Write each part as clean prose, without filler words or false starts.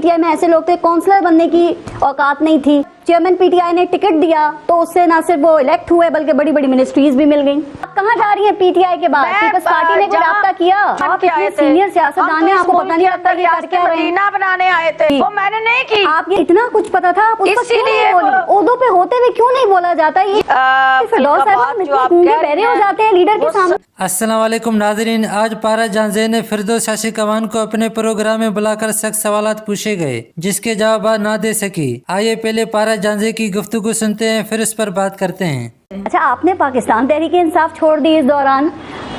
PTI में ऐसे लोग थे, काउंसलर बनने की औकात नहीं थी। चेयरमैन पीटीआई ने टिकट दिया तो उससे ना सिर्फ वो इलेक्ट हुए बल्कि बड़ी बड़ी मिनिस्ट्रीज भी मिल गई। आप कहाँ जा रही हैं पीटीआई के बाद? पीपल्स पार्टी ने कोई राब्ता किया? आप इतने सीनियर सियासतदान हैं, आपको पता नहीं लगता ये कर क्या रहे हैं? बनाने आए थे वो मैंने नहीं की। आप ये इतना कुछ पता था, आप उसको क्यों नहीं बोली? उर्दू पे होते हुए क्यों नहीं बोला जाता? ये फिरदौस साहब इतने गूंगे बहरे हो जाते हैं लीडर के सामने। अस्सलाम वालेकुम नाज़रीन, आज पारा जानज़े ने फिरदौस शाशिक अवान को अपने प्रोग्राम में बुलाकर सख्त सवालात पूछे गए जिसके जवाब ना दे सकी। आइए पहले पारा जानज़े की गुफ्तगू सुनते हैं, फिर उस पर बात करते हैं। अच्छा, आपने पाकिस्तान तहरीक इंसाफ छोड़ दी इस दौरान,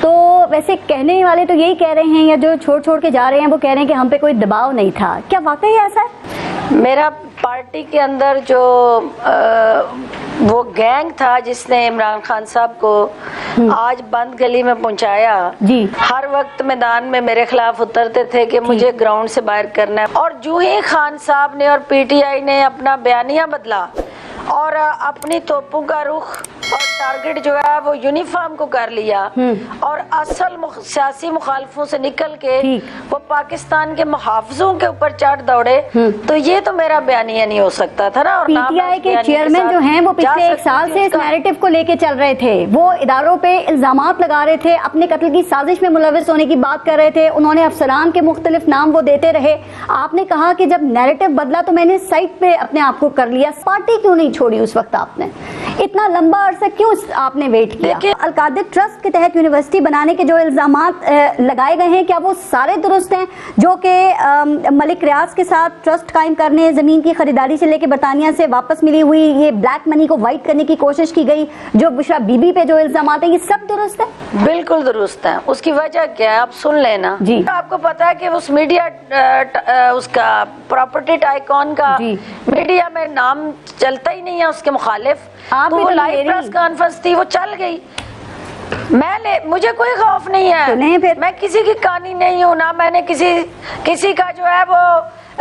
तो वैसे कहने वाले तो यही कह रहे हैं या जो छोड़ के जा रहे हैं वो कह रहे हैं कि हम पे कोई दबाव नहीं था। क्या वाकई ऐसा है? मेरा पार्टी के अंदर जो वो गैंग था जिसने इमरान खान साहब को आज बंद गली में पहुंचाया जी, हर वक्त मैदान में मेरे खिलाफ उतरते थे कि मुझे ग्राउंड से बाहर करना है। और जो ही खान साहब ने और पीटीआई ने अपना बयानिया बदला और अपनी तोपों का रुख और टारगेट जो है वो यूनिफॉर्म को कर लिया और असल सियासी मुखालफों से निकल के वो पाकिस्तान के मुहाफिजों के ऊपर चढ़ दौड़े, तो ये तो मेरा बयानिया नहीं हो सकता था ना। और पीटीआई के चेयरमैन जो हैं वो पिछले एक साल से इस नैरेटिव को लेके चल रहे थे, वो इदारों पे इल्जामात लगा रहे थे, अपने कत्ल की साजिश में मुलविस होने की बात कर रहे थे, उन्होंने अफसरान के मुख्तलिफ नाम वो देते रहे। आपने कहा कि जब नैरेटिव बदला तो मैंने साइड पे अपने आप को कर लिया। पार्टी क्यों नहीं छोड़ी उस वक्त? आपने इतना लंबा अरसा क्यों आपने वेट किया? अल-कादिर ट्रस्ट के तहत यूनिवर्सिटी बनाने के जो इल्जामात लगाए गए हैं, क्या वो सारे दुरुस्त हैं? जो कि मलिक रियाज के साथ ट्रस्ट कायम करने, जमीन की खरीदारी से लेकर बरतानिया से वापस मिली हुई ये ब्लैक मनी को वाइट करने की कोशिश की गई, जो बुशरा बीबी पे जो इल्जामात है, ये सब दुरुस्त है? बिल्कुल दुरुस्त है। उसकी वजह क्या है आप सुन लेना जी। आपको पता है कि उस मीडिया उसका प्रॉपर्टी टाइकॉन का मीडिया में नाम चलता ही नहीं है उसके मुखालिफ। तो वो लाइव प्रेस कॉन्फ्रेंस थी, वो चल गई। मुझे कोई खौफ नहीं है, तो फिर मैं किसी की कहानी नहीं हूँ ना, मैंने किसी का जो है वो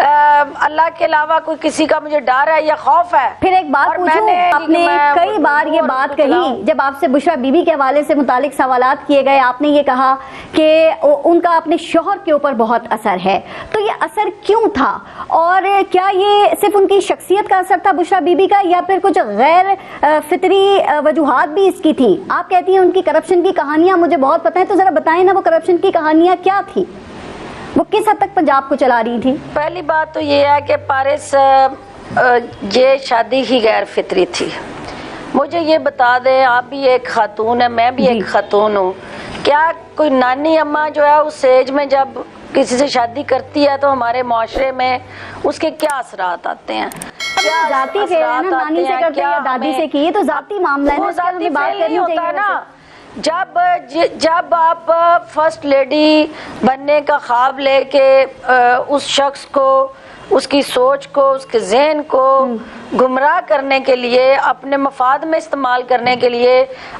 अल्लाह के अलावा कोई किसी का मुझे डर है या खौफ है। फिर एक बात पूछूं, आपने कई बार ये बात कही, जब आपसे बुशरा बीबी के हवाले से मुतालिक सवालात किए गए, आपने ये कहा कि उनका अपने शौहर के ऊपर बहुत असर है। तो ये असर क्यों था और क्या ये सिर्फ उनकी शख्सियत का असर था बुशरा बीबी का, या फिर कुछ गैर फितरी वजूहात भी इसकी थी? आप कहती हैं उनकी करप्शन की कहानियां मुझे बहुत पता है, तो जरा बताएं ना वो करप्शन की कहानियां क्या थी, वो किस हद तक पंजाब को चला रही थी? पहली बात तो ये है कि पारिस ये शादी ही गैर फितरी थी। मुझे ये बता दें, आप भी एक खातून है, मैं भी एक खातून हूँ, क्या कोई नानी अम्मा जो है उस एज में जब किसी से शादी करती है तो हमारे माशरे में उसके क्या असरात आते हैं? जाती फेर है ना, नानी से करते हैं या दादी से की, तो जाती मामला है, जाती बात नहीं होता ना। जब आप फर्स्ट लेडी बनने का ख्वाब लेके उस शख्स को, उसकी सोच को, उसके ज़हन को गुमराह करने के लिए, अपने मफाद में इस्तेमाल करने के लिए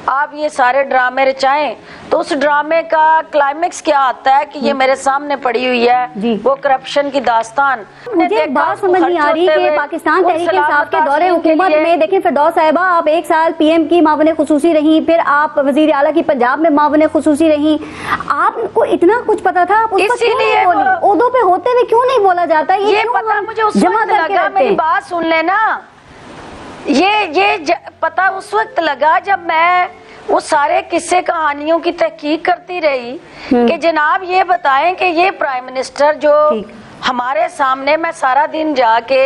आप ये सारे ड्रामे रचाएं, तो उस ड्रामे का क्लाइमेक्स क्या आता है कि ये मेरे सामने पड़ी हुई है वो करप्शन की दास्तान। मुझे एक बात समझ नहीं आ रही कि पाकिस्तान तहरीक इंसाफ के दौरे हुकूमत में देखें फिरदौस साहिबा, आप एक साल पीएम की मावने खुसूसी रही, फिर आप वजीर आला की पंजाब में मावने खुसूसी रही, आपको इतना कुछ पता था, आप उसको क्यों नहीं बोली? उर्दू पे होते हुए क्यों नहीं बोला जाता? ये पता मुझे उस वक्त लगा, मेरी बात सुन लेना, ये पता उस वक्त लगा जब मैं वो सारे किस्से कहानियों की तहकीक करती रही कि जनाब ये बताएं कि ये प्राइम मिनिस्टर जो हमारे सामने, मैं सारा दिन जाके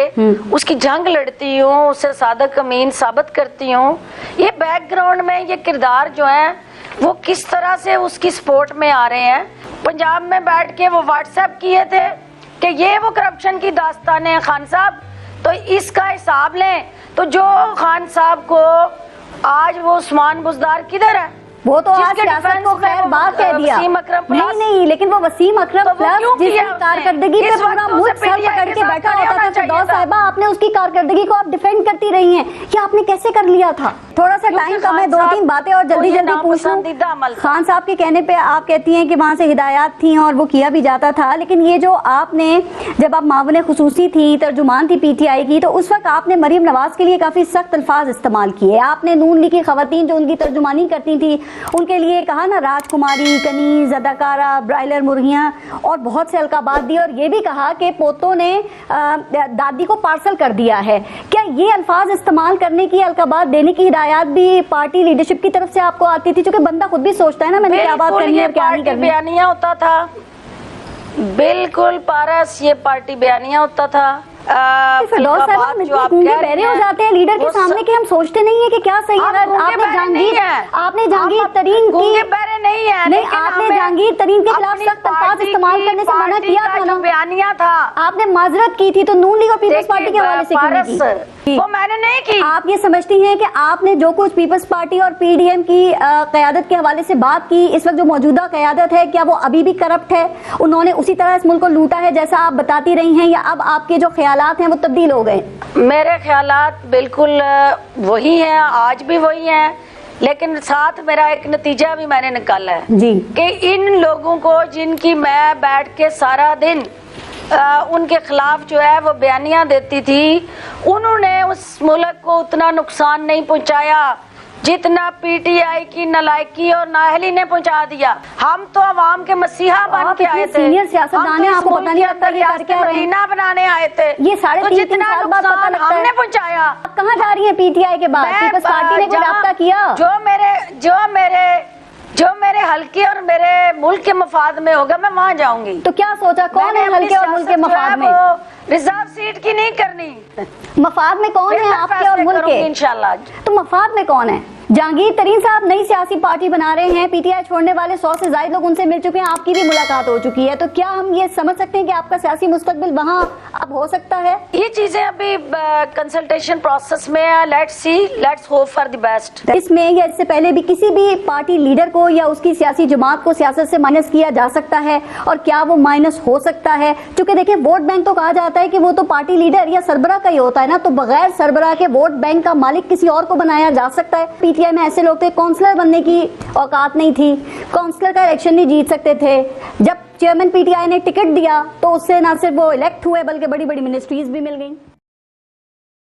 उसकी जंग लड़ती हूँ, उसे सादक अमीन साबित करती हूँ, ये बैकग्राउंड में ये किरदार जो है वो किस तरह से उसकी सपोर्ट में आ रहे हैं। पंजाब में बैठ के वो व्हाट्सएप किए थे कि ये वो करप्शन की दास्तान है खान साहब, तो इसका हिसाब लें। तो जो खान साहब को आज वो उस्मान बुज़दार किधर है? वो तो आज सियासत को खैर बात कह दिया, नहीं, लेकिन वो वसीम अकरम प्लस जिसकी कारकर्दगी पे पूरा मुल्क सर पकड़ के बैठा होता था। फिरदौस साहिबा, आपने उसकी कारकर्दगी को आप डिफेंड करती रही हैं कि आपने कैसे कर लिया था। थोड़ा सा टाइम कम है, 2-3 बातें और जल्दी जल्दी पूछ लूं। खान साहब के कहने पे आप कहती हैं कि वहाँ से हिदायत थी और वो किया भी जाता था, लेकिन ये जो आपने जब आप मावने खुसूसी थी, तर्जुमान थी पीटीआई की, तो उस वक्त आपने मरीम नवाज के लिए काफी सख्त अल्फाज इस्तेमाल किए। आपने नून लीग की खवातीन जो उनकी तर्जुमानी करती थी उनके लिए कहा ना राजकुमारी, कनीज, अदाकारा, ब्रायलर मुर्गियां और बहुत से अलकाबात दिए, और ये भी कहा कि पोतों ने दादी को पार्सल कर दिया है। क्या ये अल्फाज इस्तेमाल करने की, अलकाबात देने की हिदायत भी पार्टी लीडरशिप की तरफ से आपको आती थी? क्योंकि बंदा खुद भी सोचता है ना मैंने क्या बात करनी है और क्या नहीं करनी। बयानिया होता था, बिल्कुल पारस, ये पार्टी बयानिया होता था। फिरदौस साहब आप बहरे हो जाते हैं लीडर के सामने कि हम सोचते नहीं है कि क्या सही है। आपने जहांगीर तरीन की बहरे नहीं है, नहीं, आपने जहांगीर तरीन के खिलाफ सख्त अल्फाज इस्तेमाल करने से मना किया था ना, बयानिया था, आपने माजरत की थी, तो नून लीग और पीपल्स पार्टी के हवाले से क्यों नहीं की? वो मैंने नहीं की। आप ये समझती हैं कि आपने जो कुछ पीपल्स पार्टी और पीडीएम की क़यादत के हवाले से बात की, इस वक्त जो मौजूदा क़यादत है क्या वो अभी भी करप्ट है? उन्होंने उसी तरह इस मुल्क को लूटा है जैसा आप बताती रही हैं, या अब आपके जो ख्यालात हैं वो तब्दील हो गए? मेरे ख्यालात बिल्कुल वही हैं, आज भी वही हैं, लेकिन साथ मेरा एक नतीजा भी मैंने निकाला है जी कि इन लोगों को जिनकी मैं बैठ के सारा दिन उनके खिलाफ जो है वो बयानियां देती थी, उन्होंने उस मुल्क को उतना नुकसान नहीं पहुंचाया जितना पीटीआई की नलायकी और नाअहली ने पहुंचा दिया। हम तो अवाम के मसीहा बन के आए थे, सीनियर सियासतदान हैं, आपको पता नहीं लगता ये करके मदीना बनाने आए थे। ये 3.5 साल बाद पता लगता है हमने पहुंचाया। आप कहाँ जा रही है पीटीआई के बाद? पीपल्स पार्टी ने कोई राब्ता किया? जो मेरे हल्के और मेरे मुल्क के मफाद में होगा मैं वहाँ जाऊंगी। तो क्या सोचा, कौन है हल्के और मुल्क के मफाद में? रिजर्व सीट की नहीं करनी, मफाद में कौन है आपके और मुल्क के? इंशाल्लाह। तो मफाद में कौन है? जहांगीर तरीन साहब नई सियासी पार्टी बना रहे हैं, पीटीआई छोड़ने वाले 100 से ज्यादा लोग उनसे मिल चुके हैं, आपकी भी मुलाकात हो चुकी है, तो क्या हम ये समझ सकते हैं कि आपका सियासी मुस्तकबिल वहाँ अब हो सकता है? ये चीजें अभी कंसल्टेशन प्रोसेस में है, let's see, let's hope for the best. इसमें या इससे पहले भी किसी भी पार्टी लीडर को या उसकी सियासी जमात को सियासत से माइनस किया जा सकता है, और क्या वो माइनस हो सकता है? क्योंकि देखिए वोट बैंक तो कहा जाता है कि वो तो पार्टी लीडर या सरबराह का ही होता है ना, तो बगैर सरबराह के वोट बैंक का मालिक किसी और को बनाया जा सकता है? पीटीआई में ऐसे लोग थे, काउंसलर बनने की औकात नहीं थी, काउंसलर का इलेक्शन नहीं जीत सकते थे, जब चेयरमैन पीटीआई ने टिकट दिया तो उससे ना सिर्फ वो इलेक्ट हुए बल्कि बड़ी बड़ी मिनिस्ट्रीज भी मिल गई।